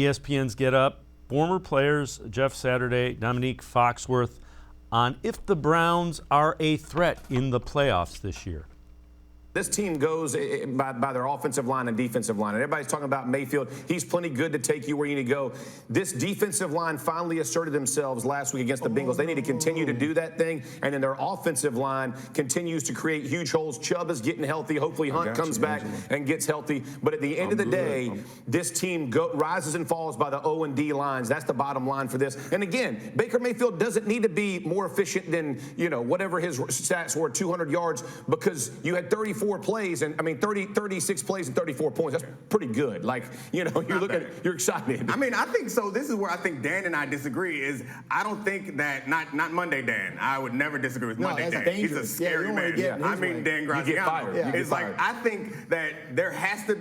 ESPN's Get Up, former players Jeff Saturday, Domonique Foxworth, on if the Browns are a threat in the playoffs this year. This team goes by their offensive line and defensive line. And everybody's talking about Mayfield. He's plenty good to take you where you need to go. This defensive line finally asserted themselves last week against the Bengals. They need to continue to do that thing. And then their offensive line continues to create huge holes. Chubb is getting healthy. Hopefully Hunt comes back and gets healthy. But at the end of the day, this team rises and falls by the O and D lines. That's the bottom line for this. And again, Baker Mayfield doesn't need to be more efficient than, whatever his stats were, 200 yards, because you had 34 plays, and 36 plays and 34 points. That's pretty good. You're excited. I think so. This is where I think Dan and I disagree. Is I don't think that not Monday Dan. I would never disagree with Monday Dan. Dangerous. He's a scary man. Dan Graziano. You get fired. It's like I think that there have to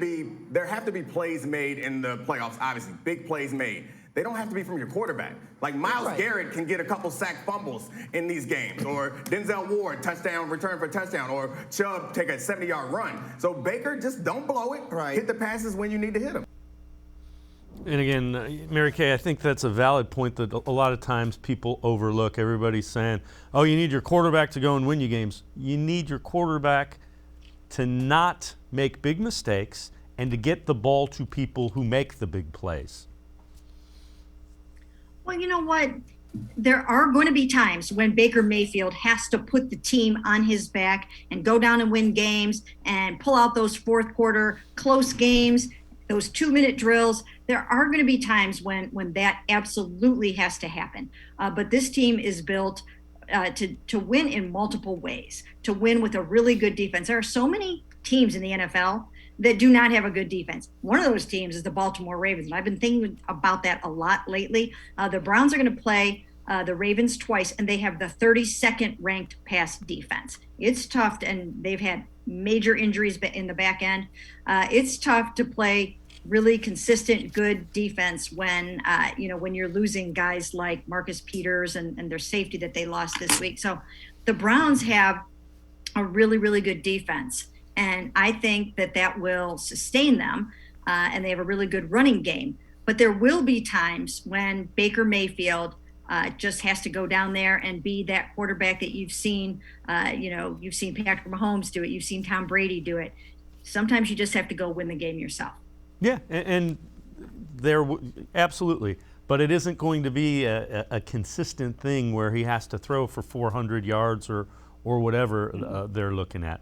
be plays made in the playoffs. Obviously, big plays made. They don't have to be from your quarterback. Like Myles Garrett can get a couple sack fumbles in these games, or Denzel Ward touchdown, return for a touchdown, or Chubb take a 70-yard run. So Baker, just don't blow it. Right. Hit the passes when you need to hit them. And again, Mary Kay, I think that's a valid point that a lot of times people overlook. Everybody's saying, oh, you need your quarterback to go and win you games. You need your quarterback to not make big mistakes and to get the ball to people who make the big plays. Well, you know what? There are going to be times when Baker Mayfield has to put the team on his back and go down and win games and pull out those fourth quarter close games, those 2-minute drills. There are going to be times when that absolutely has to happen. But this team is built to win in multiple ways, to win with a really good defense. There are so many teams in the NFL that do not have a good defense. One of those teams is the Baltimore Ravens. And I've been thinking about that a lot lately. The Browns are going to play the Ravens twice, and they have the 32nd ranked pass defense. It's tough, and they've had major injuries in the back end. It's tough to play really consistent, good defense when you're losing guys like Marcus Peters and their safety that they lost this week. So the Browns have a really, really good defense. And I think that will sustain them, and they have a really good running game. But there will be times when Baker Mayfield just has to go down there and be that quarterback that you've seen. You've seen Patrick Mahomes do it. You've seen Tom Brady do it. Sometimes you just have to go win the game yourself. Yeah, and there absolutely. But it isn't going to be a consistent thing where he has to throw for 400 yards or whatever they're looking at.